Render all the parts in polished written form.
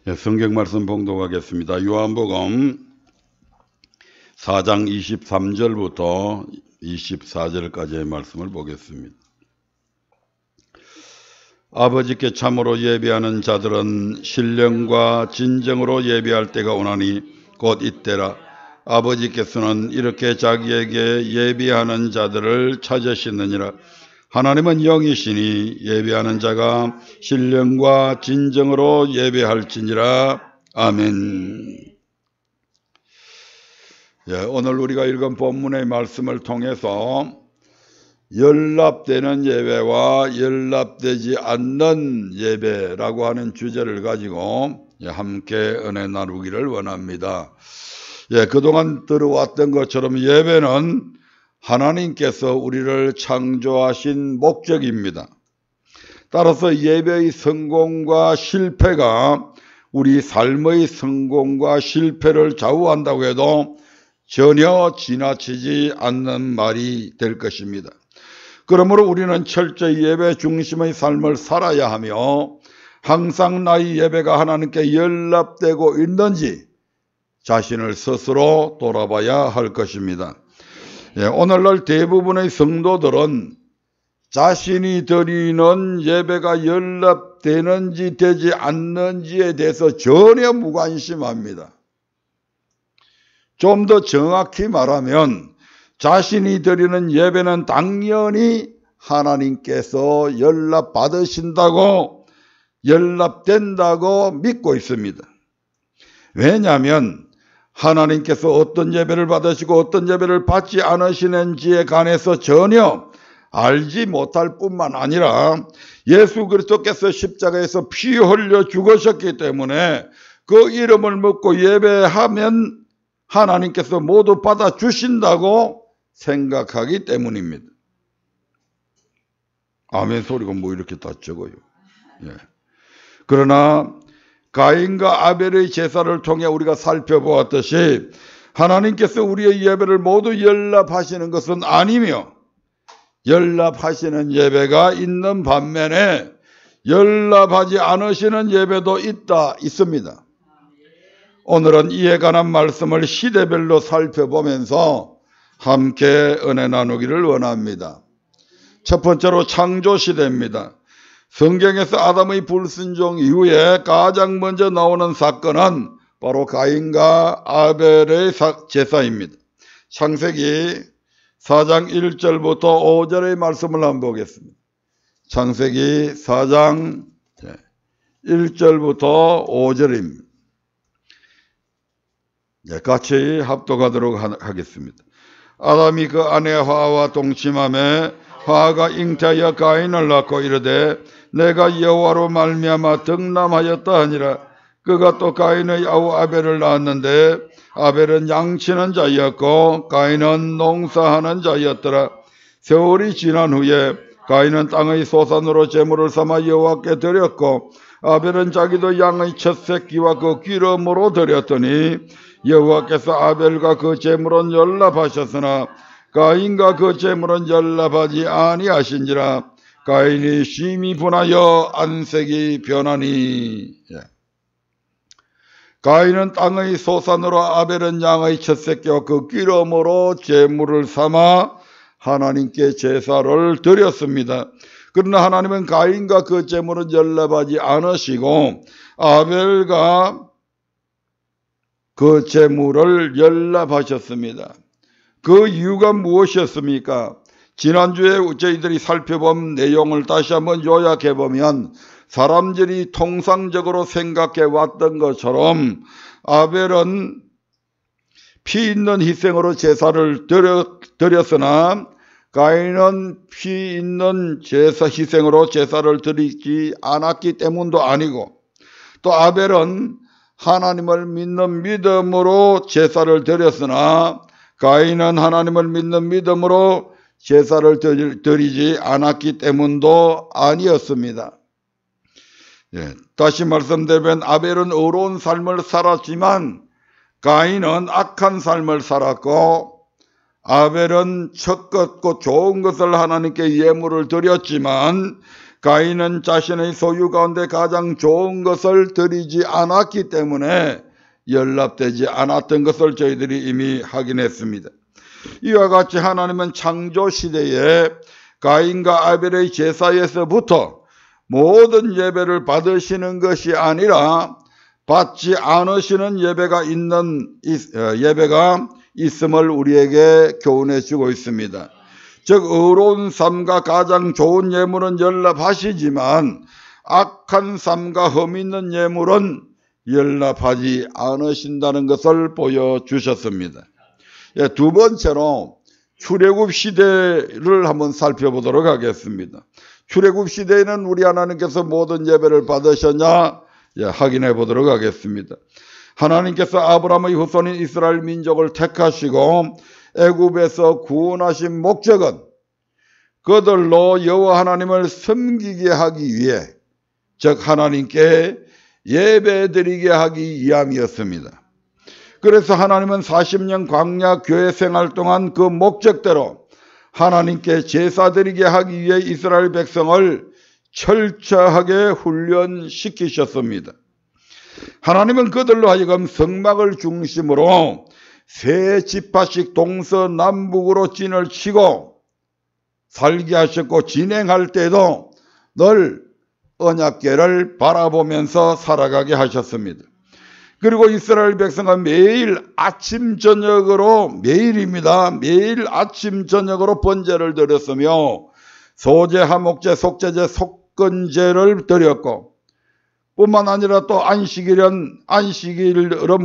예, 성경 말씀 봉독하겠습니다. 요한복음 4장 23절부터 24절까지의 말씀을 보겠습니다. 아버지께 참으로 예배하는 자들은 신령과 진정으로 예배할 때가 오나니 곧 이때라. 아버지께서는 이렇게 자기에게 예배하는 자들을 찾으시느니라. 하나님은 영이시니 예배하는 자가 신령과 진정으로 예배할지니라. 아멘. 예, 오늘 우리가 읽은 본문의 말씀을 통해서 연락되는 예배와 연락되지 않는 예배라고 하는 주제를 가지고 함께 은혜 나누기를 원합니다. 예, 그동안 들어왔던 것처럼 예배는 하나님께서 우리를 창조하신 목적입니다. 따라서 예배의 성공과 실패가 우리 삶의 성공과 실패를 좌우한다고 해도 전혀 지나치지 않는 말이 될 것입니다. 그러므로 우리는 철저히 예배 중심의 삶을 살아야 하며 항상 나의 예배가 하나님께 연락되고 있는지 자신을 스스로 돌아봐야 할 것입니다. 예, 오늘날 대부분의 성도들은 자신이 드리는 예배가 연락되는지 되지 않는지에 대해서 전혀 무관심합니다. 좀 더 정확히 말하면 자신이 드리는 예배는 당연히 하나님께서 연락받으신다고 연락된다고 믿고 있습니다. 왜냐하면 하나님께서 어떤 예배를 받으시고 어떤 예배를 받지 않으시는지에 관해서 전혀 알지 못할 뿐만 아니라 예수 그리스도께서 십자가에서 피 흘려 죽으셨기 때문에 그 이름을 먹고 예배하면 하나님께서 모두 받아주신다고 생각하기 때문입니다. 아멘 소리가 뭐 이렇게 다 적어요. 예. 그러나 가인과 아벨의 제사를 통해 우리가 살펴보았듯이 하나님께서 우리의 예배를 모두 연락하시는 것은 아니며 연락하시는 예배가 있는 반면에 연락하지 않으시는 예배도 있습니다. 오늘은 이에 관한 말씀을 시대별로 살펴보면서 함께 은혜 나누기를 원합니다. 첫 번째로 창조 시대입니다. 성경에서 아담의 불순종 이후에 가장 먼저 나오는 사건은 바로 가인과 아벨의 제사입니다. 창세기 4장 1절부터 5절의 말씀을 한번 보겠습니다. 창세기 4장 1절부터 5절입니다. 같이 합독하도록 하겠습니다. 아담이 그 아내 하와와 동침하매 하와가 잉태하여 가인을 낳고 이르되 내가 여호와로 말미암아 덕남하였다 하니라. 그가 또 가인의 아우 아벨을 낳았는데 아벨은 양치는 자였고 가인은 농사하는 자였더라. 세월이 지난 후에 가인은 땅의 소산으로 제물을 삼아 여호와께 드렸고 아벨은 자기도 양의 첫 새끼와 그 기름으로 드렸더니 여호와께서 아벨과 그 제물은 연락하셨으나 가인과 그 제물은 연락하지 아니하신지라. 가인이 심히 분하여 안색이 변하니. 가인은 땅의 소산으로 아벨은 양의 첫 새끼와 그 기름으로 제물을 삼아 하나님께 제사를 드렸습니다. 그러나 하나님은 가인과 그 제물은 연락하지 않으시고 아벨과 그 제물을 연락하셨습니다. 그 이유가 무엇이었습니까? 지난주에 저희들이 살펴본 내용을 다시 한번 요약해보면 사람들이 통상적으로 생각해 왔던 것처럼 아벨은 피 있는 희생으로 제사를 드렸으나 가인은 피 있는 희생으로 제사를 드리지 않았기 때문도 아니고 또 아벨은 하나님을 믿는 믿음으로 제사를 드렸으나 가인은 하나님을 믿는 믿음으로 제사를 드리지 않았기 때문도 아니었습니다. 예, 다시 말씀드리면 아벨은 의로운 삶을 살았지만 가인은 악한 삶을 살았고 아벨은 첫 것 곧 좋은 것을 하나님께 예물을 드렸지만 가인은 자신의 소유 가운데 가장 좋은 것을 드리지 않았기 때문에 연락되지 않았던 것을 저희들이 이미 확인했습니다. 이와 같이 하나님은 창조 시대에 가인과 아벨의 제사에서부터 모든 예배를 받으시는 것이 아니라 받지 않으시는 예배가 있음을 우리에게 교훈해 주고 있습니다. 즉 의로운 삶과 가장 좋은 예물은 연락하시지만 악한 삶과 흠 있는 예물은 연락하지 않으신다는 것을 보여주셨습니다. 두 번째로 출애굽 시대를 한번 살펴보도록 하겠습니다. 출애굽 시대에는 우리 하나님께서 모든 예배를 받으셨냐 확인해 보도록 하겠습니다. 하나님께서 아브라함의 후손인 이스라엘 민족을 택하시고 애굽에서 구원하신 목적은 그들로 여호와 하나님을 섬기게 하기 위해, 즉 하나님께 예배드리게 하기 위함이었습니다. 그래서 하나님은 40년 광야 교회 생활 동안 그 목적대로 하나님께 제사드리게 하기 위해 이스라엘 백성을 철저하게 훈련시키셨습니다. 하나님은 그들로 하여금 성막을 중심으로 세 지파씩 동서남북으로 진을 치고 살게 하셨고, 진행할 때도 늘 언약궤를 바라보면서 살아가게 하셨습니다. 그리고 이스라엘 백성은 매일 아침 저녁으로, 매일 아침 저녁으로 번제를 드렸으며 소제, 화목제, 속죄제, 속건제를 드렸고, 뿐만 아니라 또 안식일은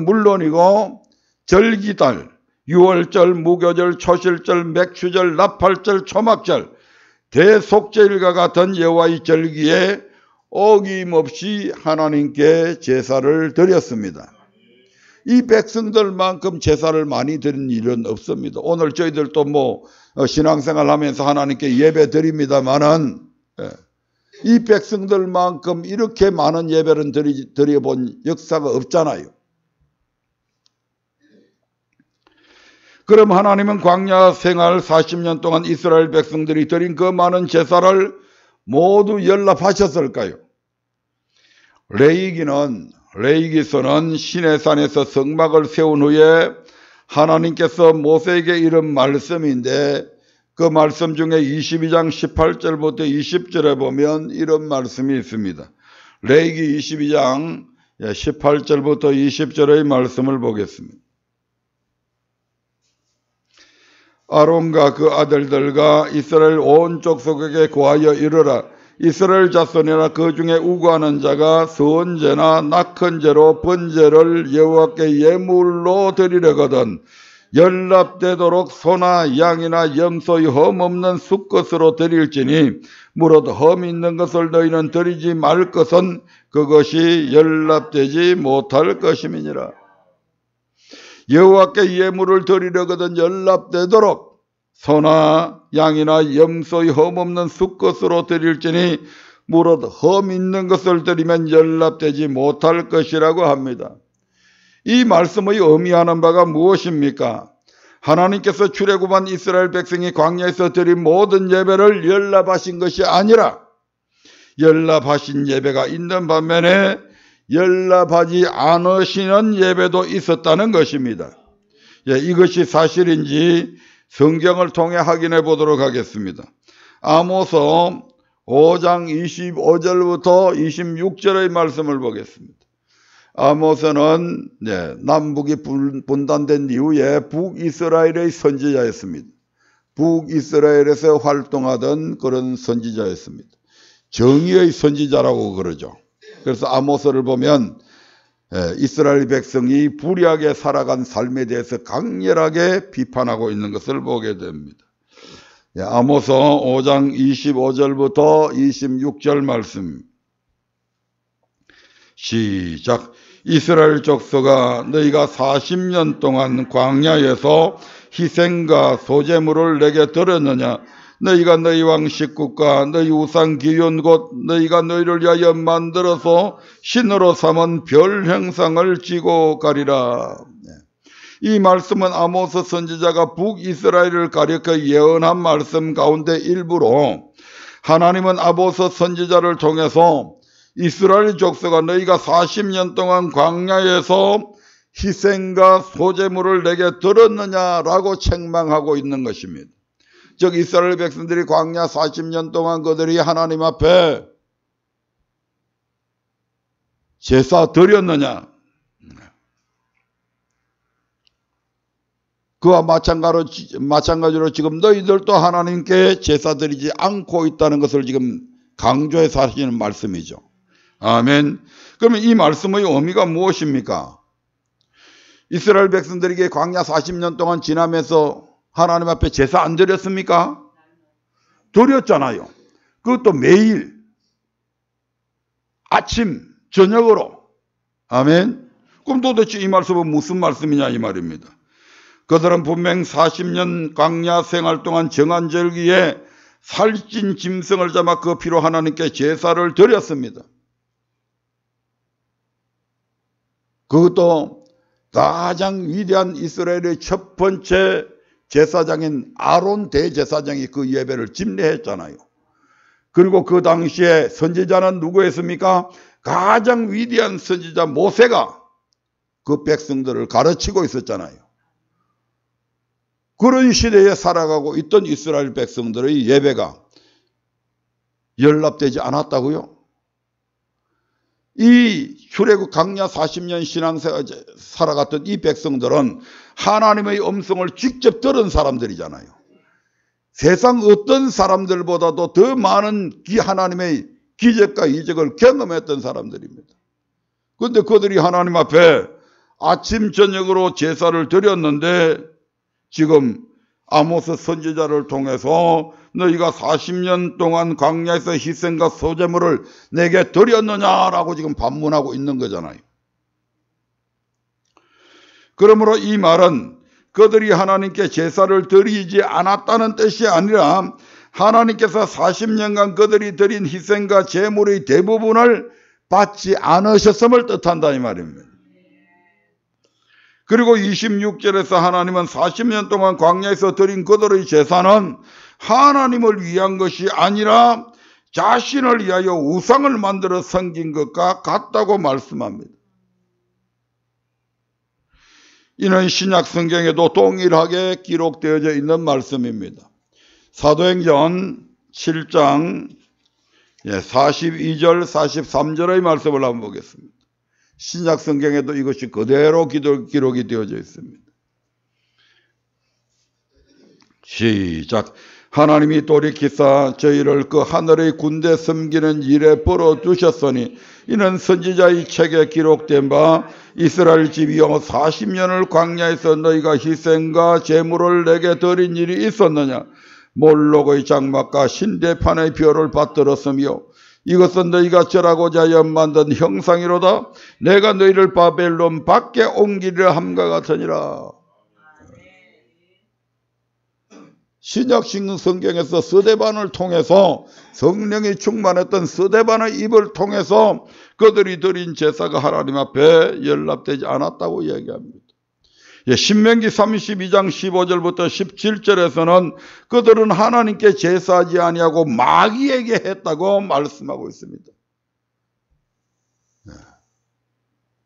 물론이고 절기달, 유월절, 무교절, 초실절, 맥추절, 나팔절, 초막절, 대속죄일과 같은 여호와의 절기에 어김없이 하나님께 제사를 드렸습니다. 이 백성들만큼 제사를 많이 드린 일은 없습니다. 오늘 저희들도 신앙생활 하면서 하나님께 예배 드립니다만은 이 백성들만큼 이렇게 많은 예배를 드려본 역사가 없잖아요. 그럼 하나님은 광야 생활 40년 동안 이스라엘 백성들이 드린 그 많은 제사를 모두 연락하셨을까요? 레위기서는 시내산에서 성막을 세운 후에 하나님께서 모세에게 이른 말씀인데, 그 말씀 중에 22장 18절부터 20절에 보면 이런 말씀이 있습니다. 레위기 22장 18절부터 20절의 말씀을 보겠습니다. 아론과 그 아들들과 이스라엘 온 족속에게 고하여 이르라. 이스라엘 자손이나 그 중에 우고하는 자가 선제나 낙헌제로 번제를 여호와께 예물로 드리려거든 연락되도록 소나 양이나 염소의 흠 없는 수컷으로 드릴지니 무릇 흠 있는 것을 너희는 드리지 말 것은 그것이 연락되지 못할 것임이니라. 여호와께 예물을 드리려거든 연락되도록 소나 양이나 염소의 흠 없는 수컷으로 드릴지니 무릇 흠 있는 것을 드리면 연락되지 못할 것이라고 합니다. 이 말씀의 의미하는 바가 무엇입니까? 하나님께서 출애굽한 이스라엘 백성이 광야에서 드린 모든 예배를 연락하신 것이 아니라 연락하신 예배가 있는 반면에 연락하지 않으시는 예배도 있었다는 것입니다. 이것이 사실인지 성경을 통해 확인해 보도록 하겠습니다. 아모스 5장 25절부터 26절의 말씀을 보겠습니다. 아모스는 남북이 분단된 이후에 북이스라엘의 선지자였습니다. 북이스라엘에서 활동하던 그런 선지자였습니다. 정의의 선지자라고 그러죠. 그래서 아모스를 보면 이스라엘 백성이 불의하게 살아간 삶에 대해서 강렬하게 비판하고 있는 것을 보게 됩니다. 아모스 5장 25절부터 26절 말씀 시작. 이스라엘 족속아, 너희가 40년 동안 광야에서 희생과 소제물을 내게 드렸느냐? 너희가 너희 왕 식국과 너희 우상 기운 곧 너희가 너희를 위하여 만들어서 신으로 삼은 별 형상을 지고 가리라. 이 말씀은 아모스 선지자가 북이스라엘을 가리켜 예언한 말씀 가운데 일부로 하나님은 아모스 선지자를 통해서 이스라엘 족속아 너희가 40년 동안 광야에서 희생과 소제물을 내게 드렸느냐라고 책망하고 있는 것입니다. 즉 이스라엘 백성들이 광야 40년 동안 그들이 하나님 앞에 제사 드렸느냐. 그와 마찬가지로 지금 너희들도 하나님께 제사 드리지 않고 있다는 것을 지금 강조해서 하시는 말씀이죠. 아멘. 그러면 이 말씀의 의미가 무엇입니까? 이스라엘 백성들에게 광야 40년 동안 지나면서 하나님 앞에 제사 안 드렸습니까? 드렸잖아요. 그것도 매일 아침 저녁으로. 아멘. 그럼 도대체 이 말씀은 무슨 말씀이냐 이 말입니다. 그들은 분명 40년 광야 생활 동안 정한 절기에 살찐 짐승을 잡아 그 피로 하나님께 제사를 드렸습니다. 그것도 가장 위대한 이스라엘의 첫 번째 제사장인 아론 대제사장이 그 예배를 집례했잖아요. 그리고 그 당시에 선지자는 누구였습니까? 가장 위대한 선지자 모세가 그 백성들을 가르치고 있었잖아요. 그런 시대에 살아가고 있던 이스라엘 백성들의 예배가 연락되지 않았다고요? 이 출애굽 광야 40년 신앙생활 살아갔던 이 백성들은 하나님의 음성을 직접 들은 사람들이잖아요. 세상 어떤 사람들보다도 더 많은 하나님의 기적과 이적을 경험했던 사람들입니다. 그런데 그들이 하나님 앞에 아침 저녁으로 제사를 드렸는데 지금 아모스 선지자를 통해서 너희가 40년 동안 광야에서 희생과 소제물을 내게 드렸느냐라고 지금 반문하고 있는 거잖아요. 그러므로 이 말은 그들이 하나님께 제사를 드리지 않았다는 뜻이 아니라 하나님께서 40년간 그들이 드린 희생과 제물의 대부분을 받지 않으셨음을 뜻한다 이 말입니다. 그리고 26절에서 하나님은 40년 동안 광야에서 드린 그들의 제사는 하나님을 위한 것이 아니라 자신을 위하여 우상을 만들어 섬긴 것과 같다고 말씀합니다. 이는 신약 성경에도 동일하게 기록되어져 있는 말씀입니다. 사도행전 7장 42절 43절의 말씀을 한번 보겠습니다. 신약 성경에도 이것이 그대로 기록이 되어져 있습니다. 시작. 하나님이 돌이키사 저희를 그 하늘의 군대 섬기는 일에 벌어두셨으니 이는 선지자의 책에 기록된 바 이스라엘 집이여 40년을 광야에서 너희가 희생과 제물을 내게 드린 일이 있었느냐. 몰록의 장막과 신대판의 별을 받들었으며 이것은 너희가 절하고자 하여 만든 형상이로다. 내가 너희를 바벨론 밖에 옮기려 함과 같으니라. 신약 성경에서 스데반을 통해서 성령이 충만했던 스데반의 입을 통해서 그들이 드린 제사가 하나님 앞에 연락되지 않았다고 얘기합니다. 신명기 32장 15절부터 17절에서는 그들은 하나님께 제사하지 아니하고 마귀에게 했다고 말씀하고 있습니다.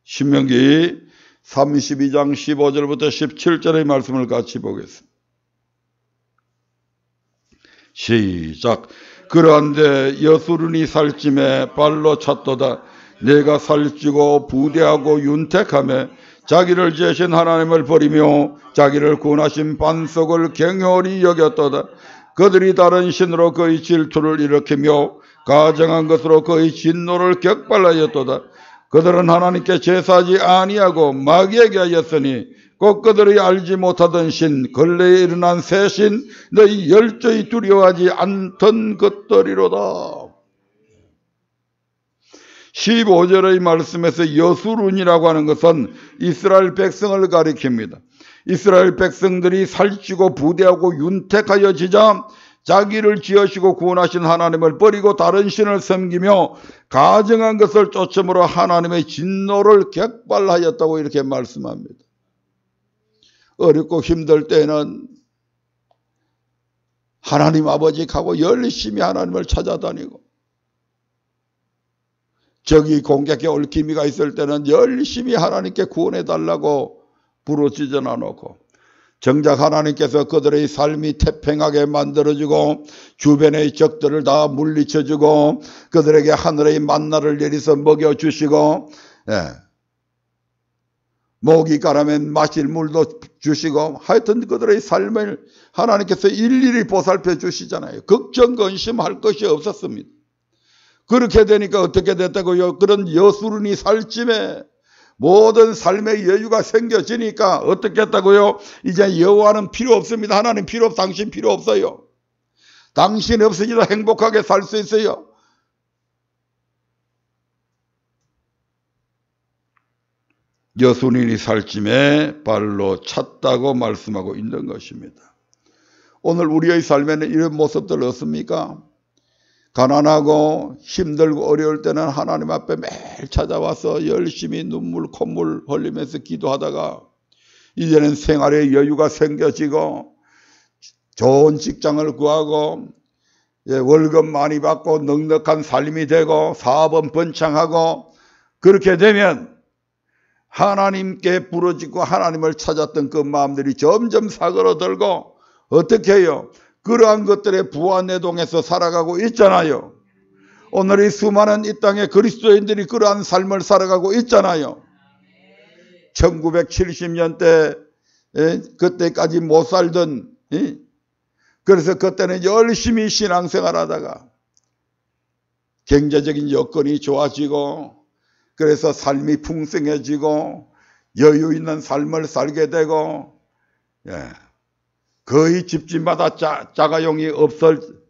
신명기 32장 15절부터 17절의 말씀을 같이 보겠습니다. 시작. 그러한데 여수run이 살찜에 발로 찼도다. 내가 살찌고 부대하고 윤택하며 자기를 지으신 하나님을 버리며 자기를 구원하신 반석을 경홀히 여겼도다. 그들이 다른 신으로 그의 질투를 일으키며 가정한 것으로 그의 진노를 격발하였도다. 그들은 하나님께 제사하지 아니하고 마귀에게 하였으니 곧 그들이 알지 못하던 신, 근래에 일어난 새 신, 너희 열저히 두려워하지 않던 것들이로다. 15절의 말씀에서 여수룬이라고 하는 것은 이스라엘 백성을 가리킵니다. 이스라엘 백성들이 살찌고 부대하고 윤택하여지자 자기를 지으시고 구원하신 하나님을 버리고 다른 신을 섬기며 가정한 것을 쫓음으로 하나님의 진노를 격발하였다고 이렇게 말씀합니다. 어렵고 힘들 때는 하나님 아버지하고 열심히 하나님을 찾아다니고, 적이 공격에 올 기미가 있을 때는 열심히 하나님께 구원해달라고 부르짖어 놓고, 정작 하나님께서 그들의 삶이 태평하게 만들어주고 주변의 적들을 다 물리쳐주고 그들에게 하늘의 만나를 내리서 먹여주시고, 목이 가라면 마실 물도 주시고, 하여튼 그들의 삶을 하나님께서 일일이 보살펴 주시잖아요. 걱정 근심할 것이 없었습니다. 그렇게 되니까 어떻게 됐다고요? 그런 여수르니 살찜에 모든 삶의 여유가 생겨지니까 어떻게 했다고요? 이제 여호와는 필요 없습니다. 하나님 필요 없, 당신 필요 없어요. 당신 없으니까 행복하게 살 수 있어요. 여수르니 살찜에 발로 찼다고 말씀하고 있는 것입니다. 오늘 우리의 삶에는 이런 모습들 없습니까? 가난하고 힘들고 어려울 때는 하나님 앞에 매일 찾아와서 열심히 눈물 콧물 흘리면서 기도하다가 이제는 생활의 여유가 생겨지고 좋은 직장을 구하고 월급 많이 받고 넉넉한 삶이 되고 사업은 번창하고, 그렇게 되면 하나님께 부르짖고 하나님을 찾았던 그 마음들이 점점 사그러들고 어떻게 해요? 그러한 것들의 부안내동에서 살아가고 있잖아요. 오늘 이 수많은 이 땅의 그리스도인들이 그러한 삶을 살아가고 있잖아요. 1970년대 그때까지 못 살던, 그래서 그때는 열심히 신앙생활 하다가 경제적인 여건이 좋아지고 그래서 삶이 풍성해지고 여유 있는 삶을 살게 되고, 거의 집집마다 자가용이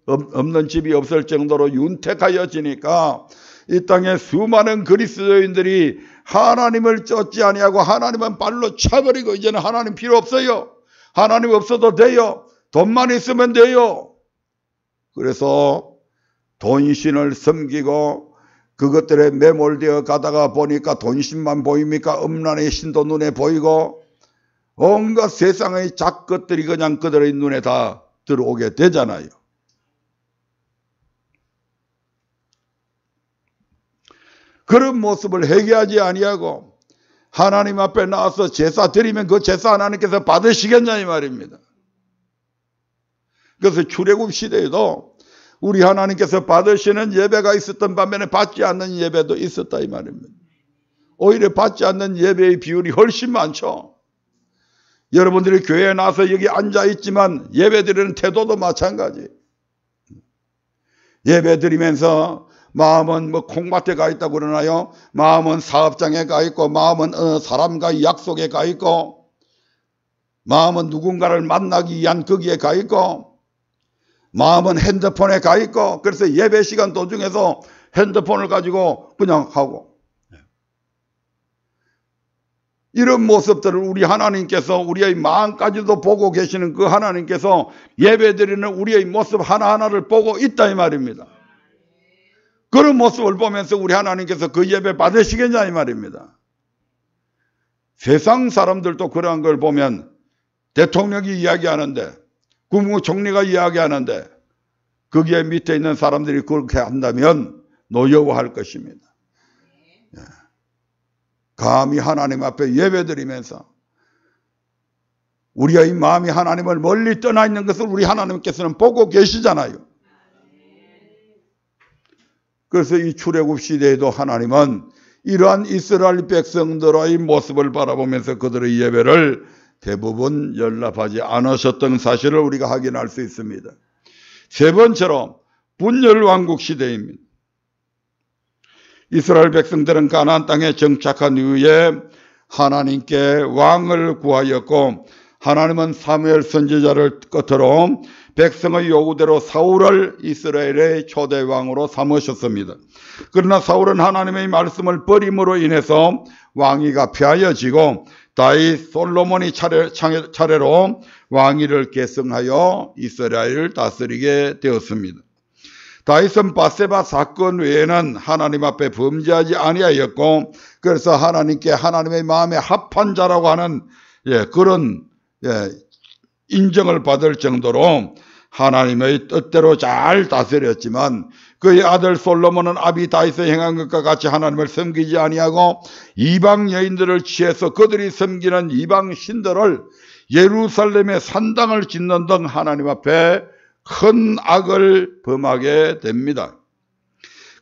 없는 집이 없을 정도로 윤택하여지니까 이 땅에 수많은 그리스도인들이 하나님을 쫓지 아니하고 하나님은 발로 차버리고 이제는 하나님 필요 없어요. 하나님 없어도 돼요. 돈만 있으면 돼요. 그래서 돈신을 섬기고 그것들에 매몰되어 가다가 보니까 돈신만 보입니까? 음란의 신도 눈에 보이고 온갖 세상의 작것들이 그냥 그들의 눈에 다 들어오게 되잖아요. 그런 모습을 회개하지 아니하고 하나님 앞에 나와서 제사 드리면 그 제사 하나님께서 받으시겠냐 이 말입니다. 그래서 출애굽 시대에도 우리 하나님께서 받으시는 예배가 있었던 반면에 받지 않는 예배도 있었다 이 말입니다. 오히려 받지 않는 예배의 비율이 훨씬 많죠. 여러분들이 교회에 나와서 여기 앉아있지만 예배드리는 태도도 마찬가지. 예배드리면서 마음은 뭐 콩밭에 가 있다고 그러나요? 마음은 사업장에 가 있고, 마음은 어느 사람과의 약속에 가 있고, 마음은 누군가를 만나기 위한 거기에 가 있고, 마음은 핸드폰에 가 있고, 그래서 예배 시간 도중에서 핸드폰을 가지고 그냥 하고, 이런 모습들을 우리 하나님께서 우리의 마음까지도 보고 계시는 그 하나님께서 예배드리는 우리의 모습 하나하나를 보고 있다 이 말입니다. 그런 모습을 보면서 우리 하나님께서 그 예배 받으시겠냐 이 말입니다. 세상 사람들도 그러한 걸 보면 대통령이 이야기하는데, 국무총리가 이야기하는데 거기에 밑에 있는 사람들이 그렇게 한다면 노여워할 것입니다. 감히 하나님 앞에 예배드리면서 우리의 마음이 하나님을 멀리 떠나 있는 것을 우리 하나님께서는 보고 계시잖아요. 그래서 이 출애굽 시대에도 하나님은 이러한 이스라엘 백성들의 모습을 바라보면서 그들의 예배를 대부분 연락하지 않으셨던 사실을 우리가 확인할 수 있습니다. 세 번째로 분열왕국 시대입니다. 이스라엘 백성들은 가나안 땅에 정착한 이후에 하나님께 왕을 구하였고, 하나님은 사무엘 선지자를 끝으로 백성의 요구대로 사울을 이스라엘의 초대 왕으로 삼으셨습니다. 그러나 사울은 하나님의 말씀을 버림으로 인해서 왕위가 폐하여지고 다윗 솔로몬이 차례로 왕위를 계승하여 이스라엘을 다스리게 되었습니다. 다윗은 바세바 사건 외에는 하나님 앞에 범죄하지 아니하였고, 그래서 하나님께 하나님의 마음에 합한 자라고 하는 그런 인정을 받을 정도로 하나님의 뜻대로 잘 다스렸지만 그의 아들 솔로몬은 아비 다윗의 행한 것과 같이 하나님을 섬기지 아니하고 이방 여인들을 취해서 그들이 섬기는 이방 신들을 예루살렘에 산당을 짓는 등 하나님 앞에 큰 악을 범하게 됩니다.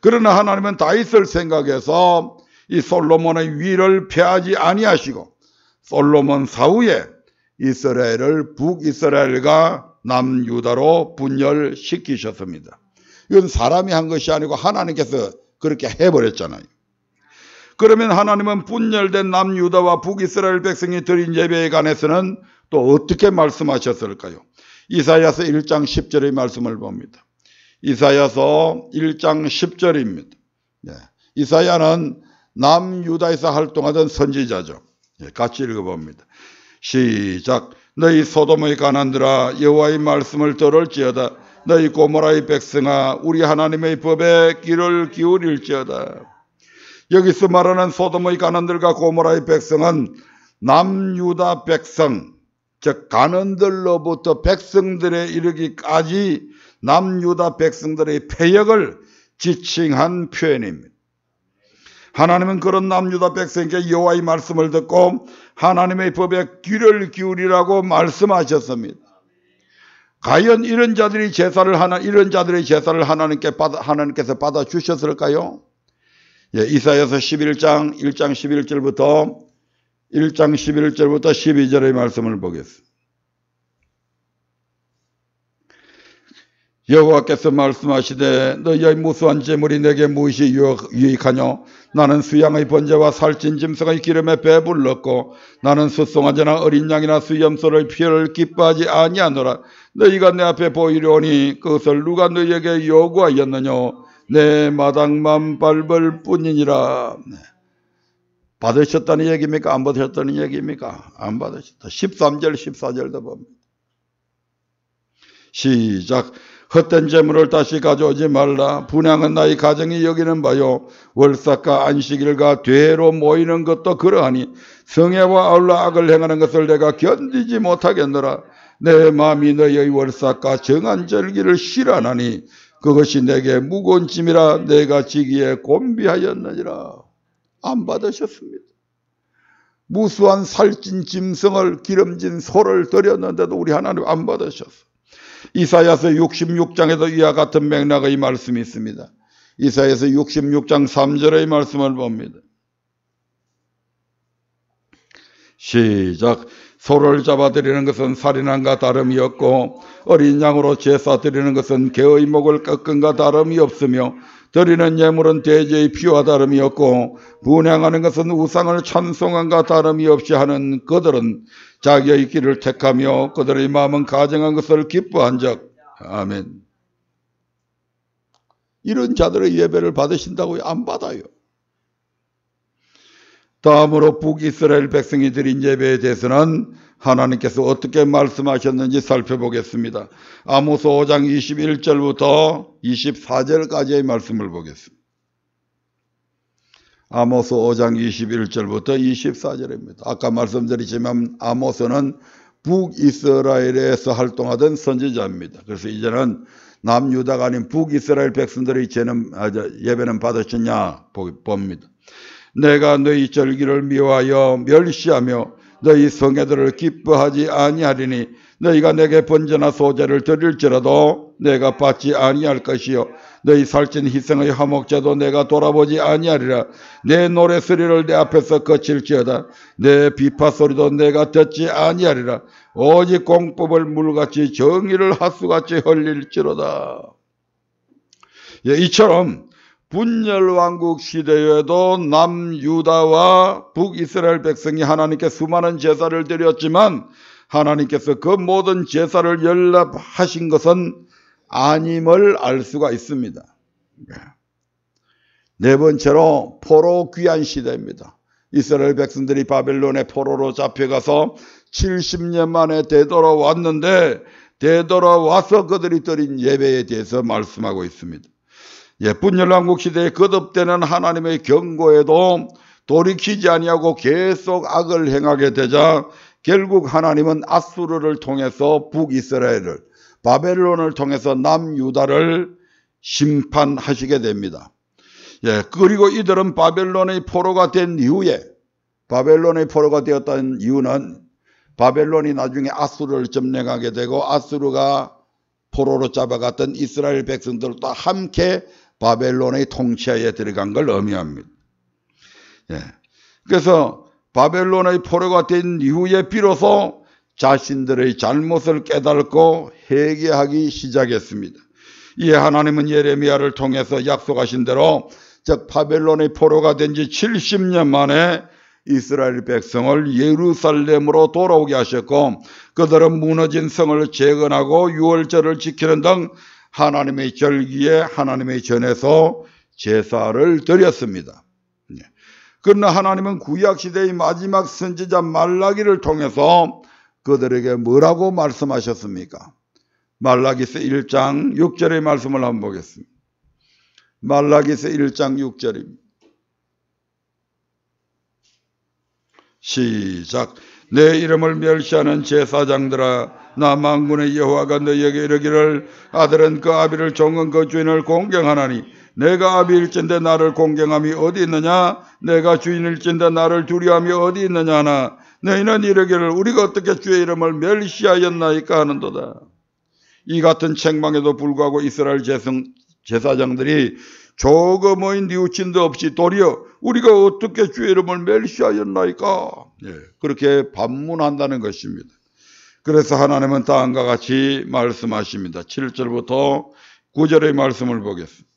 그러나 하나님은 다윗을 생각해서 이 솔로몬의 위를 폐하지 아니하시고 솔로몬 사후에 이스라엘을 북이스라엘과 남유다로 분열시키셨습니다. 이건 사람이 한 것이 아니고 하나님께서 그렇게 해버렸잖아요. 그러면 하나님은 분열된 남유다와 북이스라엘 백성이 드린 예배에 관해서는 또 어떻게 말씀하셨을까요? 이사야서 1장 10절의 말씀을 봅니다. 이사야서 1장 10절입니다. 이사야는 남유다에서 활동하던 선지자죠. 같이 읽어봅니다. 시작. 너희 소돔의 가난들아 여호와의 말씀을 들을지어다. 너희 고모라의 백성아 우리 하나님의 법에 귀를 기울일지어다. 여기서 말하는 소돔의 가난들과 고모라의 백성은 남유다 백성, 즉 가난들로부터 백성들에 이르기까지 남유다 백성들의 패역을 지칭한 표현입니다. 하나님은 그런 남유다 백성에게 여호와의 말씀을 듣고 하나님의 법에 귀를 기울이라고 말씀하셨습니다. 과연 이런 자들의 제사를 하나님께서 받아 주셨을까요? 이사야서 11장 1장 11절부터 12절의 말씀을 보겠습니다. 여호와께서 말씀하시되 너희의 무수한 재물이 내게 무엇이 유익하뇨? 나는 수양의 번제와 살찐 짐승의 기름에 배불렀고 나는 숫송아지나 어린 양이나 수염소를 피를 기뻐하지 아니하노라. 너희가 내 앞에 보이려니 그것을 누가 너희에게 요구하였느냐? 내 마당만 밟을 뿐이니라. 받으셨다는 얘기입니까? 안 받으셨다는 얘기입니까? 안 받으셨다. 13절 14절도 봅니다. 시작. 헛된 재물을 다시 가져오지 말라. 분향은 나의 가정이 여기는 바요. 월삭과 안식일과 되로 모이는 것도 그러하니 성애와 아울러 악을 행하는 것을 내가 견디지 못하겠노라. 내 마음이 너희의 월삭과 정한 절기를 싫어하나니 그것이 내게 무거운 짐이라 내가 지기에 곤비하였느니라. 안 받으셨습니다. 무수한 살찐 짐승을 기름진 소를 드렸는데도 우리 하나님 안 받으셨어. 이사야서 66장에도 이와 같은 맥락의 말씀이 있습니다. 이사야서 66장 3절의 말씀을 봅니다. 시작. 소를 잡아드리는 것은 살인함과 다름이 없고 어린 양으로 제사 드리는 것은 개의 목을 꺾은과 다름이 없으며 드리는 예물은 돼지의 피와 다름이 없고 분향하는 것은 우상을 찬송함과 다름이 없이 하는 그들은 자기의 길을 택하며 그들의 마음은 가정한 것을 기뻐한즉. 아멘. 이런 자들의 예배를 받으신다고요? 안 받아요. 다음으로 북이스라엘 백성이 드린 예배에 대해서는 하나님께서 어떻게 말씀하셨는지 살펴보겠습니다. 아모스 5장 21절부터 24절까지의 말씀을 보겠습니다. 아모스 5장 21절부터 24절입니다. 아까 말씀드렸지만 아모스는 북이스라엘에서 활동하던 선지자입니다. 그래서 이제는 남유다가 아닌 북이스라엘 백성들의 예배는 받으셨냐 봅니다. 내가 너희 절기를 미워하여 멸시하며 너희 성회들을 기뻐하지 아니하리니 너희가 내게 번제나 소제를 드릴지라도 내가 받지 아니할 것이요 너희 살찐 희생의 화목제도 내가 돌아보지 아니하리라. 내 노래소리를 내 앞에서 거칠지어다. 내 비파소리도 내가 듣지 아니하리라. 오직 공법을 물같이 정의를 하수같이 흘릴지로다. 이처럼 분열왕국 시대에도 남유다와 북이스라엘 백성이 하나님께 수많은 제사를 드렸지만 하나님께서 그 모든 제사를 연락하신 것은 아님을 알 수가 있습니다. 네 번째로 포로 귀환 시대입니다. 이스라엘 백성들이 바벨론의 포로로 잡혀가서 70년 만에 되돌아왔는데 되돌아와서 그들이 드린 예배에 대해서 말씀하고 있습니다. 분열왕국 시대에 거듭되는 하나님의 경고에도 돌이키지 아니하고 계속 악을 행하게 되자 결국 하나님은 아수르를 통해서 북이스라엘을 바벨론을 통해서 남유다를 심판하시게 됩니다. 예, 그리고 이들은 바벨론의 포로가 된 이후에, 바벨론의 포로가 되었다는 이유는 바벨론이 나중에 아수르를 점령하게 되고 아수르가 포로로 잡아갔던 이스라엘 백성들과 함께 바벨론의 통치하에 들어간 걸 의미합니다. 예. 그래서 바벨론의 포로가 된 이후에 비로소 자신들의 잘못을 깨닫고 회개하기 시작했습니다. 이에 하나님은 예레미야를 통해서 약속하신 대로 즉 바벨론의 포로가 된 지 70년 만에 이스라엘 백성을 예루살렘으로 돌아오게 하셨고 그들은 무너진 성을 재건하고 유월절을 지키는 등 하나님의 절기에 하나님의 전에서 제사를 드렸습니다. 그러나 하나님은 구약시대의 마지막 선지자 말라기를 통해서 그들에게 뭐라고 말씀하셨습니까? 말라기서 1장 6절의 말씀을 한번 보겠습니다. 말라기서 1장 6절입니다. 시작. 내 이름을 멸시하는 제사장들아, 나 만군의 여호와가 너희에게 이르기를 아들은 그 아비를 종은 그 주인을 공경하나니 내가 아비일진데 나를 공경함이 어디 있느냐? 내가 주인일진데 나를 두려움이 어디 있느냐 하나 너희는 이르기를 우리가 어떻게 주의 이름을 멸시하였나이까 하는도다. 이 같은 책망에도 불구하고 이스라엘 제사장들이 조금의 뉘우침도 없이 도리어 우리가 어떻게 주의 이름을 멸시하였나이까? 예, 그렇게 반문한다는 것입니다. 그래서 하나님은 다음과 같이 말씀하십니다. 7절부터 9절의 말씀을 보겠습니다.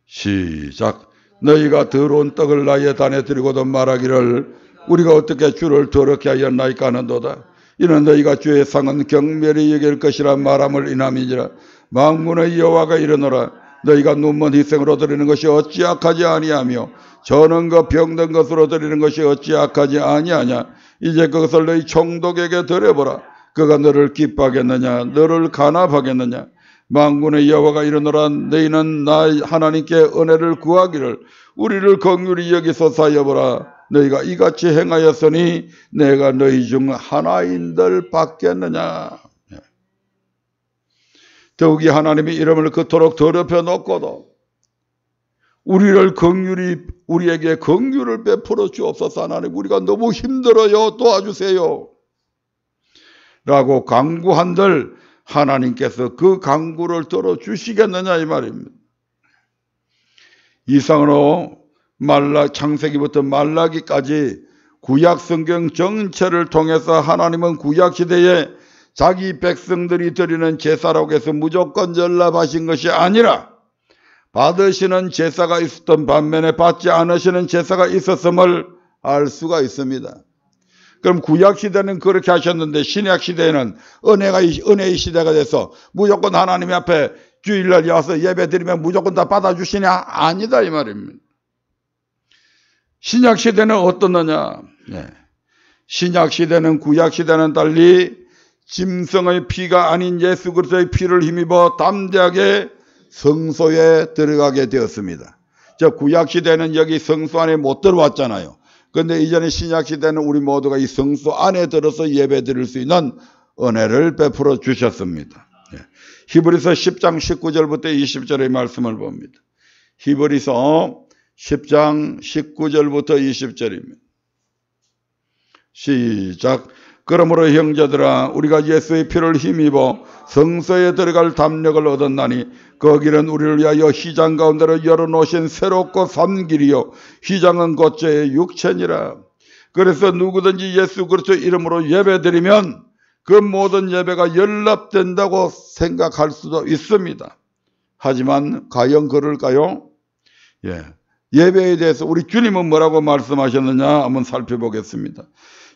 시작. 너희가 더러운 떡을 나의 단에 드리고도 말하기를 우리가 어떻게 주를 더럽게 하였나이까 하는도다. 이는 너희가 주의 상은 경멸히 여길 것이라 말함을 인함이니라. 만군의 여호와가 이르노라. 너희가 눈먼 희생으로 드리는 것이 어찌 악하지 아니하며 저는 그 병든 것으로 드리는 것이 어찌 악하지 아니하냐. 이제 그것을 너희 총독에게 드려보라. 그가 너를 기뻐하겠느냐 너를 간합하겠느냐. 만군의 여호와가 이르노라. 너희는 나 하나님께 은혜를 구하기를 우리를 긍휼히 여기소서 하여보라. 너희가 이같이 행하였으니 내가 너희 중 하나인들 받겠느냐. 더욱이 하나님의 이름을 그토록 더럽혀 놓고도 우리를 긍휼히 우리에게 긍휼을 베풀어 주옵소서. 하나님 우리가 너무 힘들어요. 도와주세요. 라고 간구한들 하나님께서 그 간구를 들어주시겠느냐 이 말입니다. 이상으로 창세기부터 말라기까지 구약 성경 전체를 통해서 하나님은 구약 시대에 자기 백성들이 드리는 제사라고 해서 무조건 연락하신 것이 아니라 받으시는 제사가 있었던 반면에 받지 않으시는 제사가 있었음을 알 수가 있습니다. 그럼 구약 시대는 그렇게 하셨는데 신약 시대에는 은혜의 시대가 돼서 무조건 하나님 앞에 주일날 와서 예배 드리면 무조건 다 받아주시냐? 아니다 이 말입니다. 신약 시대는 어떻느냐? 네. 신약 시대는 구약 시대는 달리 짐승의 피가 아닌 예수 그리스도의 피를 힘입어 담대하게 성소에 들어가게 되었습니다. 저 구약 시대는 여기 성소 안에 못 들어왔잖아요. 그런데 이전에 신약 시대는 우리 모두가 이 성소 안에 들어서 예배 드릴 수 있는 은혜를 베풀어 주셨습니다. 네. 히브리서 10장 19절부터 20절의 말씀을 봅니다. 히브리서 10장 19절부터 20절입니다. 시작. 그러므로 형제들아 우리가 예수의 피를 힘입어 성소에 들어갈 담력을 얻었나니 그 길은 우리를 위하여 휘장 가운데로 열어놓으신 새롭고 산 길이요 휘장은 곧 제 육체니라. 그래서 누구든지 예수 그리스도 이름으로 예배드리면 그 모든 예배가 연락된다고 생각할 수도 있습니다. 하지만 과연 그럴까요? 예배에 대해서 우리 주님은 뭐라고 말씀하셨느냐 한번 살펴보겠습니다.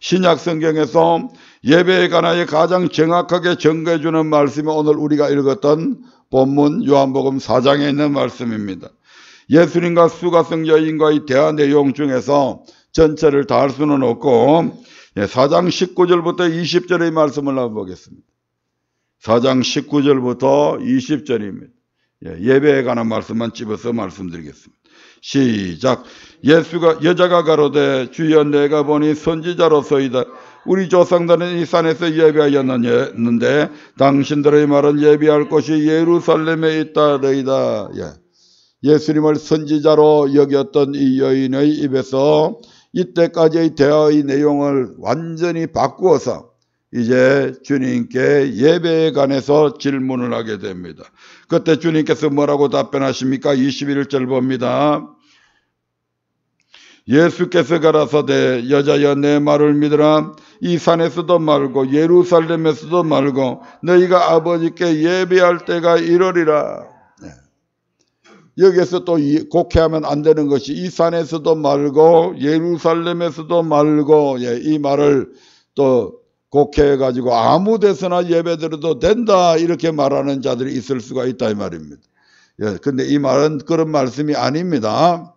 신약 성경에서 예배에 관하여 가장 정확하게 전가해 주는 말씀이 오늘 우리가 읽었던 본문 요한복음 4장에 있는 말씀입니다. 예수님과 수가성 여인과의 대화 내용 중에서 전체를 다 할 수는 없고 4장 19절부터 20절의 말씀을 한번 보겠습니다. 4장 19절부터 20절입니다. 예배에 관한 말씀만 집어서 말씀드리겠습니다. 시작. 여자가 가로되 주여 내가 보니 선지자로서이다. 우리 조상들은 이 산에서 예배하였는데 당신들의 말은 예배할 곳이 예루살렘에 있다더이다. 예수님을 선지자로 여겼던 이 여인의 입에서 이때까지의 대화의 내용을 완전히 바꾸어서 이제 주님께 예배에 관해서 질문을 하게 됩니다. 그때 주님께서 뭐라고 답변하십니까? 21절 봅니다. 예수께서 가라사대 여자여 내 말을 믿으라. 이 산에서도 말고 예루살렘에서도 말고 너희가 아버지께 예배할 때가 이르리라. 여기에서 또 곡해하면 안 되는 것이 이 산에서도 말고 예루살렘에서도 말고 이 말을 또 곡해가지고 아무 데서나 예배드려도 된다 이렇게 말하는 자들이 있을 수가 있다 이 말입니다. 근데 이 말은 그런 말씀이 아닙니다.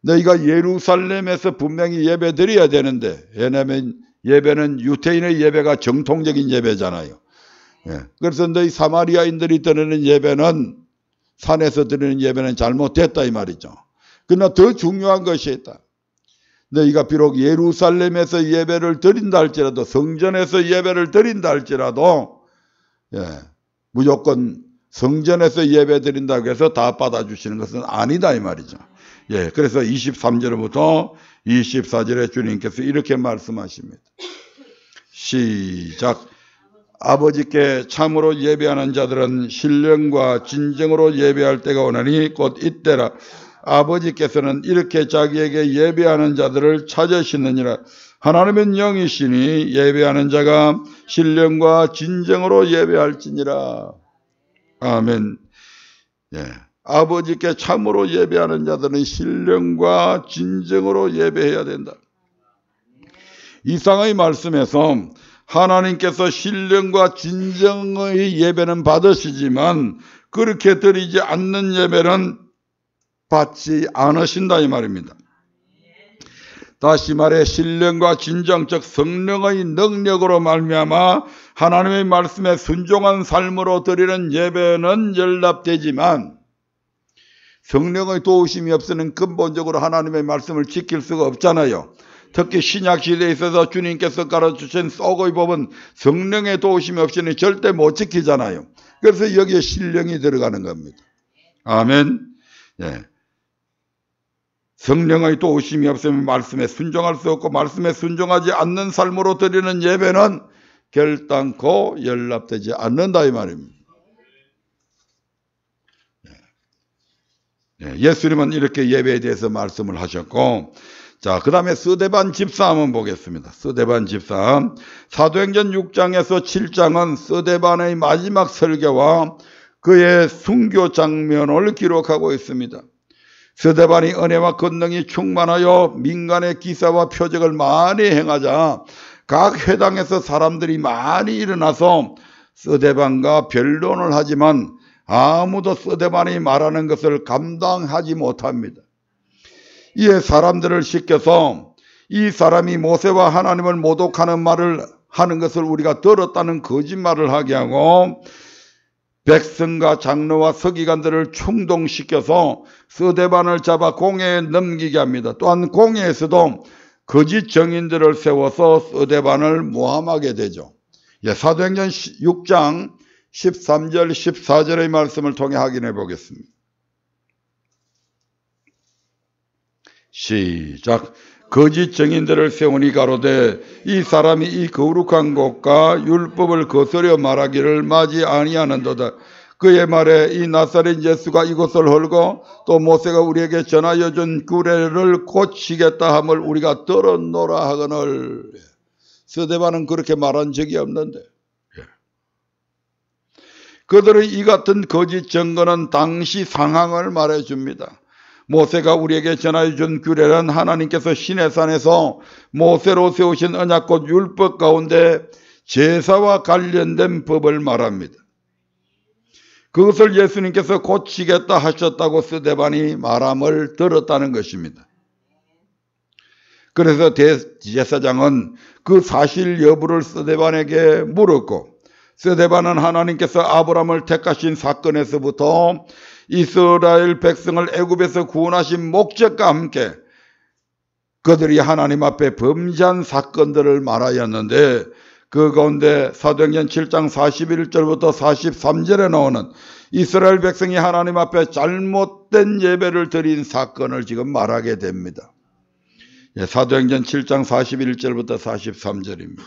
너희가 예루살렘에서 분명히 예배드려야 되는데 왜냐하면 예배는 유태인의 예배가 정통적인 예배잖아요. 그래서 너희 사마리아인들이 드리는 예배는 산에서 드리는 예배는 잘못됐다 이 말이죠. 그러나 더 중요한 것이 있다. 너희가 비록 예루살렘에서 예배를 드린다 할지라도 성전에서 예배를 드린다 할지라도 무조건 성전에서 예배 드린다고 해서 다 받아주시는 것은 아니다 이 말이죠. 그래서 23절부터 24절에 주님께서 이렇게 말씀하십니다. 시작. 아버지께 참으로 예배하는 자들은 신령과 진정으로 예배할 때가 오나니 곧 이때라. 아버지께서는 이렇게 자기에게 예배하는 자들을 찾으시느니라. 하나님은 영이시니 예배하는 자가 신령과 진정으로 예배할지니라. 아멘. 아버지께 참으로 예배하는 자들은 신령과 진정으로 예배해야 된다. 이상의 말씀에서 하나님께서 신령과 진정의 예배는 받으시지만 그렇게 드리지 않는 예배는 받지 않으신다 이 말입니다. 다시 말해 신령과 진정 즉 성령의 능력으로 말미암아 하나님의 말씀에 순종한 삶으로 드리는 예배는 연락되지만 성령의 도우심이 없으면 근본적으로 하나님의 말씀을 지킬 수가 없잖아요. 특히 신약시대에 있어서 주님께서 가르치신 썩의 법은 성령의 도우심이 없이는 절대 못 지키잖아요. 그래서 여기에 신령이 들어가는 겁니다. 아멘. 성령의 도우심이 없으면 말씀에 순종할 수 없고 말씀에 순종하지 않는 삶으로 드리는 예배는 결단코 연락되지 않는다 이 말입니다. 예수님은 이렇게 예배에 대해서 말씀을 하셨고, 자, 그 다음에 스데반 집사 한번 보겠습니다. 스데반 집사. 사도행전 6장에서 7장은 스데반의 마지막 설교와 그의 순교 장면을 기록하고 있습니다. 스데반이 은혜와 권능이 충만하여 민간의 기사와 표적을 많이 행하자 각 회당에서 사람들이 많이 일어나서 스데반과 변론을 하지만 아무도 스데반이 말하는 것을 감당하지 못합니다. 이에 사람들을 시켜서 이 사람이 모세와 하나님을 모독하는 말을 하는 것을 우리가 들었다는 거짓말을 하게 하고 백성과 장로와 서기관들을 충동시켜서 스데반을 잡아 공회에 넘기게 합니다. 또한 공회에서도 거짓 정인들을 세워서 스데반을 모함하게 되죠. 사도행전 6장 13절 14절의 말씀을 통해 확인해 보겠습니다. 시작. 거짓 증인들을 세우니 가로되 이 사람이 이 거룩한 곳과 율법을 거스려 말하기를 마지 아니하는도다. 그의 말에 이 나사렛 예수가 이곳을 헐고 또 모세가 우리에게 전하여 준 규례를 고치겠다 함을 우리가 들었노라 하거늘. 스데반은 그렇게 말한 적이 없는데 그들의 이 같은 거짓 증거는 당시 상황을 말해줍니다. 모세가 우리에게 전하여 준 규례는 하나님께서 시내산에서 모세로 세우신 언약궤 율법 가운데 제사와 관련된 법을 말합니다. 그것을 예수님께서 고치겠다 하셨다고 스데반이 말함을 들었다는 것입니다. 그래서 대제사장은 그 사실 여부를 스데반에게 물었고 스데반은 하나님께서 아브라함을 택하신 사건에서부터 이스라엘 백성을 애굽에서 구원하신 목적과 함께 그들이 하나님 앞에 범죄한 사건들을 말하였는데, 그 가운데 사도행전 7장 41절부터 43절에 나오는 이스라엘 백성이 하나님 앞에 잘못된 예배를 드린 사건을 지금 말하게 됩니다. 사도행전 7장 41절부터 43절입니다.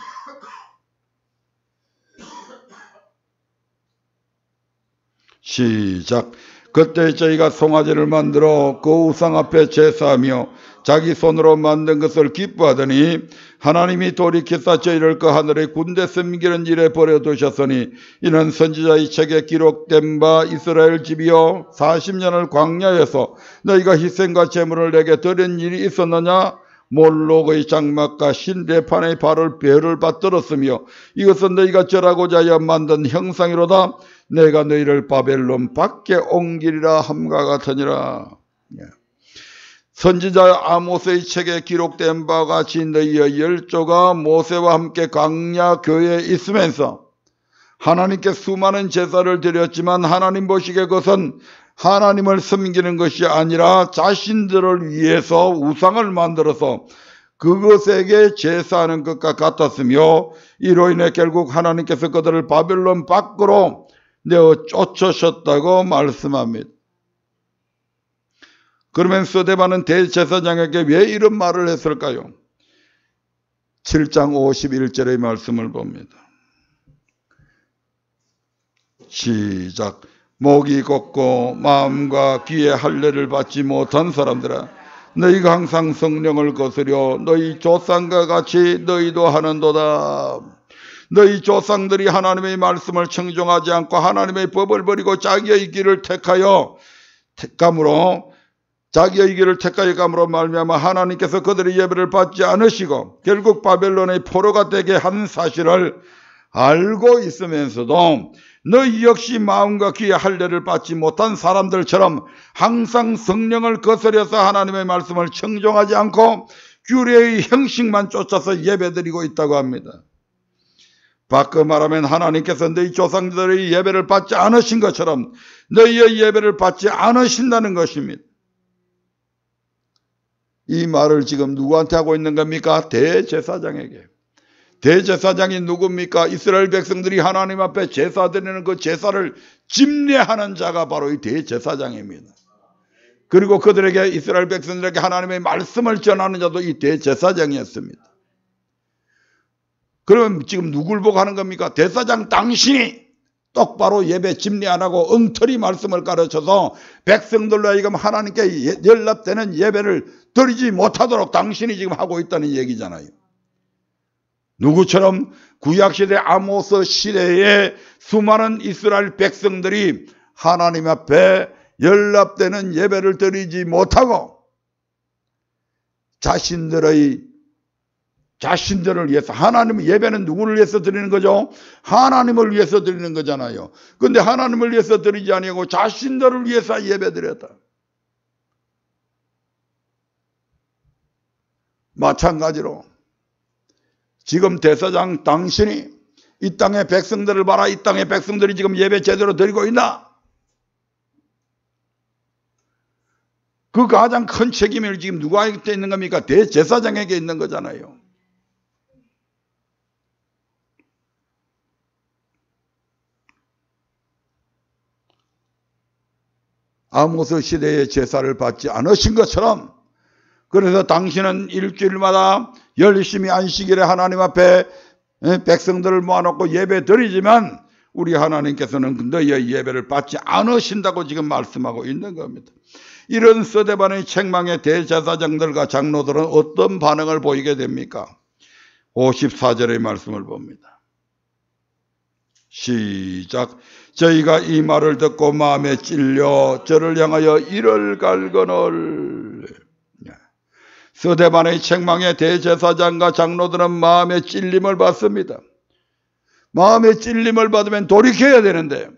시작. 그때 저희가 송아지를 만들어 그 우상 앞에 제사하며 자기 손으로 만든 것을 기뻐하더니 하나님이 돌이키사 저희를 그 하늘의 군대 섬기는 일에 버려두셨으니 이는 선지자의 책에 기록된 바 이스라엘 집이여 40년을 광야에서 너희가 희생과 제물을 내게 드린 일이 있었느냐? 몰록의 장막과 신대판의 별을 받들었으며 이것은 너희가 절하고자 하여 만든 형상이로다. 내가 너희를 바벨론 밖에 옮기리라 함과 같으니라. 선지자 아모스의 책에 기록된 바와 같이 너희의 열조가 모세와 함께 광야 교회에 있으면서 하나님께 수많은 제사를 드렸지만 하나님 보시기에 그것은 하나님을 섬기는 것이 아니라 자신들을 위해서 우상을 만들어서 그것에게 제사하는 것과 같았으며 이로 인해 결국 하나님께서 그들을 바벨론 밖으로 내어 쫓으셨다고 말씀합니다. 그러면 스데반은 대제사장에게 왜 이런 말을 했을까요? 7장 51절의 말씀을 봅니다. 시작. 목이 곱고 마음과 귀의 할례를 받지 못한 사람들아, 너희가 항상 성령을 거스려 너희 조상과 같이 너희도 하는도다. 너희 조상들이 하나님의 말씀을 청종하지 않고 하나님의 법을 버리고 자기의 길을 택하여 감으로 말미암아 하나님께서 그들의 예배를 받지 않으시고 결국 바벨론의 포로가 되게 한 사실을 알고 있으면서도 너희 역시 마음과 귀의 할례를 받지 못한 사람들처럼 항상 성령을 거스려서 하나님의 말씀을 청종하지 않고 규례의 형식만 쫓아서 예배드리고 있다고 합니다. 바꿔 말하면 하나님께서 너희 조상들의 예배를 받지 않으신 것처럼 너희의 예배를 받지 않으신다는 것입니다. 이 말을 지금 누구한테 하고 있는 겁니까? 대제사장에게. 대제사장이 누굽니까? 이스라엘 백성들이 하나님 앞에 제사 드리는 그 제사를 집례하는 자가 바로 이 대제사장입니다. 그리고 그들에게, 이스라엘 백성들에게 하나님의 말씀을 전하는 자도 이 대제사장이었습니다. 그럼 지금 누굴 보고 하는 겁니까? 대사장 당신이 똑바로 예배 집례 안 하고 엉터리 말씀을 가르쳐서 백성들로 하여금 하나님께 연락되는 예배를 드리지 못하도록 당신이 지금 하고 있다는 얘기잖아요. 누구처럼? 구약시대 아모스 시대에 수많은 이스라엘 백성들이 하나님 앞에 연락되는 예배를 드리지 못하고 자신들을 위해서, 하나님 예배는 누구를 위해서 드리는 거죠? 하나님을 위해서 드리는 거잖아요. 그런데 하나님을 위해서 드리지 아니하고 자신들을 위해서 예배 드렸다. 마찬가지로 지금 대사장 당신이 이 땅의 백성들을 봐라. 이 땅의 백성들이 지금 예배 제대로 드리고 있나? 그 가장 큰 책임을 지금 누구한테 있는 겁니까? 대제사장에게 있는 거잖아요. 아모스 시대의 제사를 받지 않으신 것처럼, 그래서 당신은 일주일마다 열심히 안식일에 하나님 앞에 백성들을 모아놓고 예배 드리지만 우리 하나님께서는 너희의 예배를 받지 않으신다고 지금 말씀하고 있는 겁니다. 이런 스데반의 책망에 대제사장들과 장로들은 어떤 반응을 보이게 됩니까? 54절의 말씀을 봅니다. 시작. 저희가 이 말을 듣고 마음에 찔려 저를 향하여 이를 갈거늘. 스데반의 책망에 대제사장과 장로들은 마음에 찔림을 받습니다. 마음에 찔림을 받으면 돌이켜야 되는데,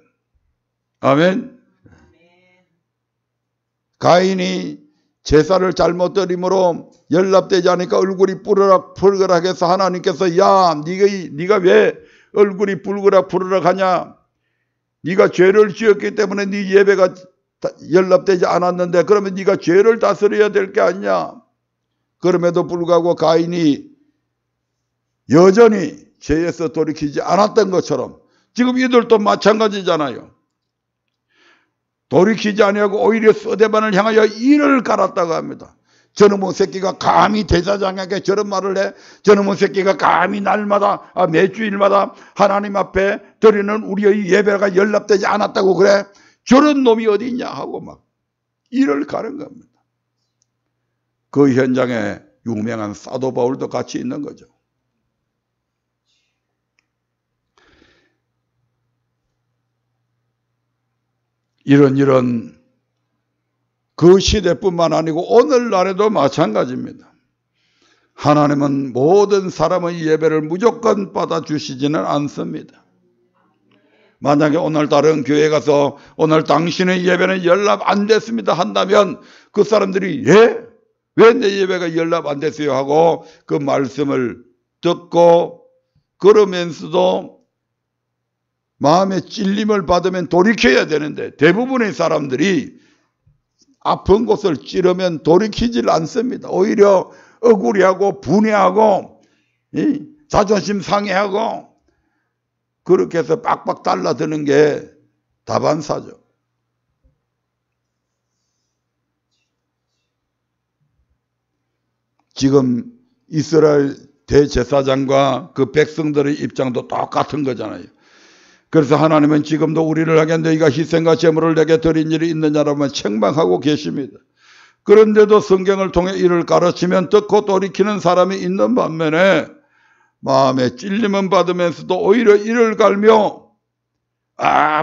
아멘. 가인이 제사를 잘못 드림으로 연락되지 않으니까 얼굴이 푸르락푸르락 해서 하나님께서, 야, 네가 왜 얼굴이 푸르락푸르락 하냐? 네가 죄를 지었기 때문에 네 예배가 연락되지 않았는데 그러면 네가 죄를 다스려야 될 게 아니냐. 그럼에도 불구하고 가인이 여전히 죄에서 돌이키지 않았던 것처럼 지금 이들도 마찬가지잖아요. 돌이키지 아니하고 오히려 서대반을 향하여 이를 갈았다고 합니다. 저놈의 새끼가 감히 대사장에게 저런 말을 해. 저놈의 새끼가 감히 날마다 매주일마다 하나님 앞에 드리는 우리의 예배가 연락되지 않았다고 그래. 저런 놈이 어디 있냐 하고 막 이를 가른 겁니다. 그 현장에 유명한 사도 바울도 같이 있는 거죠. 이런 그 시대뿐만 아니고 오늘날에도 마찬가지입니다. 하나님은 모든 사람의 예배를 무조건 받아주시지는 않습니다. 만약에 오늘 다른 교회 가서 오늘 당신의 예배는 연락 안 됐습니다 한다면 그 사람들이 왜 내 예배가 연락 안 됐어요 하고 그 말씀을 듣고 그러면서도 마음의 찔림을 받으면 돌이켜야 되는데 대부분의 사람들이 아픈 곳을 찌르면 돌이키질 않습니다. 오히려 억울해하고 분해하고 자존심 상해하고 그렇게 해서 빡빡 달라드는 게 다반사죠. 지금 이스라엘 대제사장과 그 백성들의 입장도 똑같은 거잖아요. 그래서 하나님은 지금도 우리를 하게 너희가 희생과 제물을 내게 드린 일이 있느냐라면 책망하고 계십니다. 그런데도 성경을 통해 이를 가르치면 듣고 돌이키는 사람이 있는 반면에 마음에 찔림은 받으면서도 오히려 이를 갈며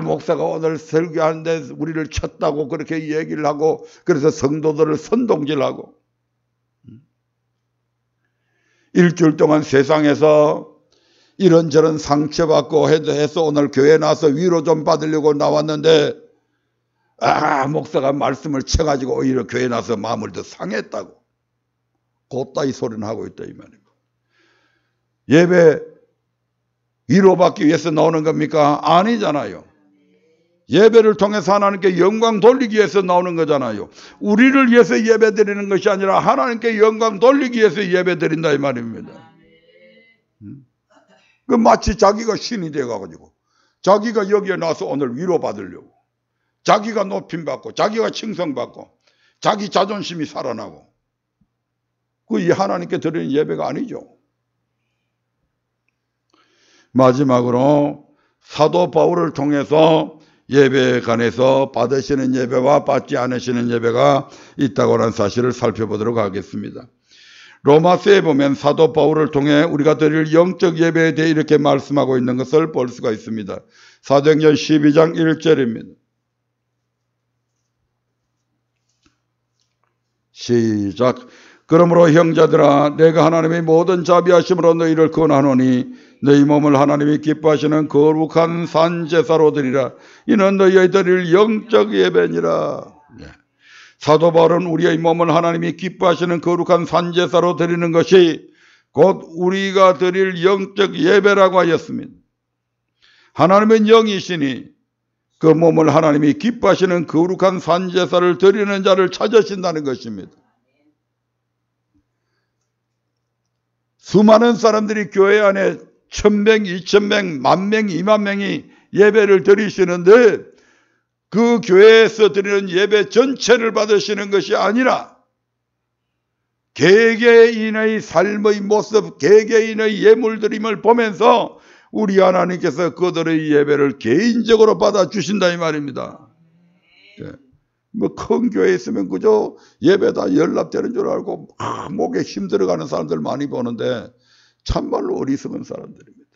목사가 오늘 설교하는데 우리를 쳤다고 그렇게 얘기를 하고 그래서 성도들을 선동질하고 일주일 동안 세상에서 이런저런 상처받고 해서 오늘 교회에 나와서 위로 좀 받으려고 나왔는데 목사가 말씀을 쳐가지고 오히려 교회에 나와서 마음을 더 상했다고 곧다이 소리는 하고 있다 이 말이고. 예배 위로받기 위해서 나오는 겁니까? 아니잖아요. 예배를 통해서 하나님께 영광 돌리기 위해서 나오는 거잖아요. 우리를 위해서 예배 드리는 것이 아니라 하나님께 영광 돌리기 위해서 예배 드린다 이 말입니다. 그 마치 자기가 신이 돼가지고 자기가 여기에 나와서 오늘 위로받으려고 자기가 높임받고 자기가 칭송받고 자기 자존심이 살아나고 그 하나님께 드리는 예배가 아니죠. 마지막으로 사도 바울을 통해서 예배에 관해서 받으시는 예배와 받지 않으시는 예배가 있다고 하는 사실을 살펴보도록 하겠습니다. 로마서에 보면 사도 바울을 통해 우리가 드릴 영적 예배에 대해 이렇게 말씀하고 있는 것을 볼 수가 있습니다. 사도행전 12장 1절입니다. 시작. 그러므로 형제들아 내가 하나님의 모든 자비하심으로 너희를 권하노니 너희 몸을 하나님이 기뻐하시는 거룩한 산제사로 드리라. 이는 너희의 드릴 영적 예배니라. 사도 바울은 우리의 몸을 하나님이 기뻐하시는 거룩한 산제사로 드리는 것이 곧 우리가 드릴 영적 예배라고 하였습니다. 하나님은 영이시니 그 몸을 하나님이 기뻐하시는 거룩한 산제사를 드리는 자를 찾으신다는 것입니다. 수많은 사람들이 교회 안에 1000명, 2000명, 10,000명, 20,000명이 예배를 드리시는데 그 교회에서 드리는 예배 전체를 받으시는 것이 아니라 개개인의 삶의 모습, 개개인의 예물드림을 보면서 우리 하나님께서 그들의 예배를 개인적으로 받아주신다 이 말입니다. 뭐 큰 교회에 있으면 그저 예배다 연락되는 줄 알고 목에 힘 들어가는 사람들 많이 보는데 참말로 어리석은 사람들입니다.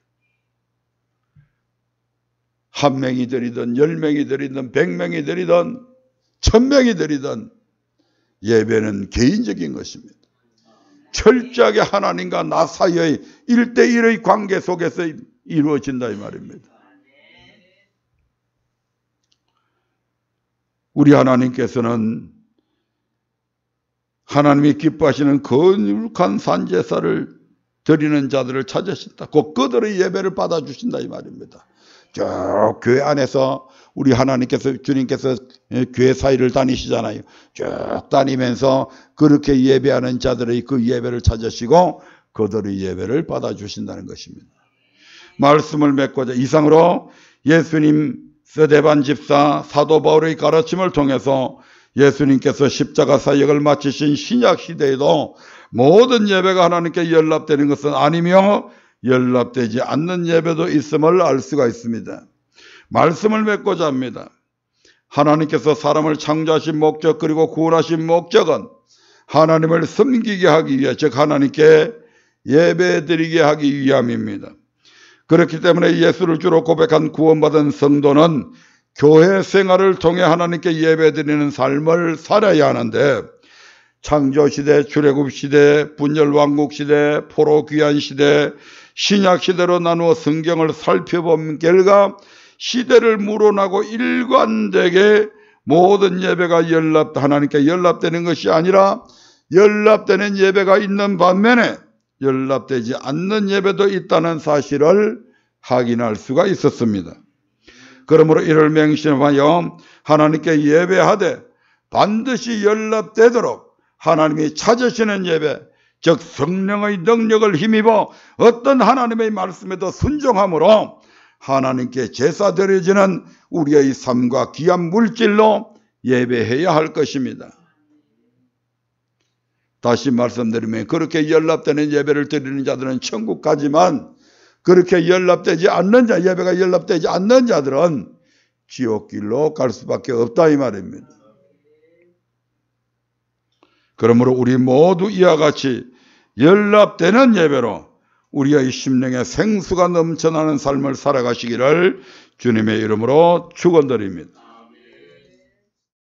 1명이 드리든 10명이 드리든 100명이 드리든 1000명이 드리든 예배는 개인적인 것입니다. 철저하게 하나님과 나 사이의 1대1의 관계 속에서 이루어진다 이 말입니다. 우리 하나님께서는 하나님이 기뻐하시는 거룩한 산제사를 드리는 자들을 찾으신다. 곧 그들의 예배를 받아주신다 이 말입니다. 쭉 교회 안에서 우리 하나님께서 주님께서 교회 사이를 다니시잖아요. 쭉 다니면서 그렇게 예배하는 자들의 그 예배를 찾으시고 그들의 예배를 받아주신다는 것입니다. 말씀을 맺고자 이상으로 예수님 스데반 집사 사도 바울의 가르침을 통해서 예수님께서 십자가 사역을 마치신 신약 시대에도 모든 예배가 하나님께 연락되는 것은 아니며 연락되지 않는 예배도 있음을 알 수가 있습니다. 말씀을 맺고자 합니다. 하나님께서 사람을 창조하신 목적 그리고 구원하신 목적은 하나님을 섬기게 하기 위해 즉 하나님께 예배드리게 하기 위함입니다. 그렇기 때문에 예수를 주로 고백한 구원받은 성도는 교회 생활을 통해 하나님께 예배드리는 삶을 살아야 하는데 창조시대, 출애굽시대, 분열왕국시대, 포로귀환시대, 신약시대로 나누어 성경을 살펴본 결과 시대를 물어나고 일관되게 모든 예배가 하나님께 연락되는 것이 아니라 연락되는 예배가 있는 반면에 연락되지 않는 예배도 있다는 사실을 확인할 수가 있었습니다. 그러므로 이를 맹신하여 하나님께 예배하되 반드시 연락되도록 하나님이 찾으시는 예배, 즉 성령의 능력을 힘입어 어떤 하나님의 말씀에도 순종함으로 하나님께 제사 드려지는 우리의 삶과 귀한 물질로 예배해야 할 것입니다. 다시 말씀드리면 그렇게 연락되는 예배를 드리는 자들은 천국 가지만 그렇게 연락되지 않는 자, 예배가 연락되지 않는 자들은 지옥길로 갈 수밖에 없다 이 말입니다. 그러므로 우리 모두 이와 같이 연락되는 예배로 우리의 심령에 생수가 넘쳐나는 삶을 살아가시기를 주님의 이름으로 축원드립니다.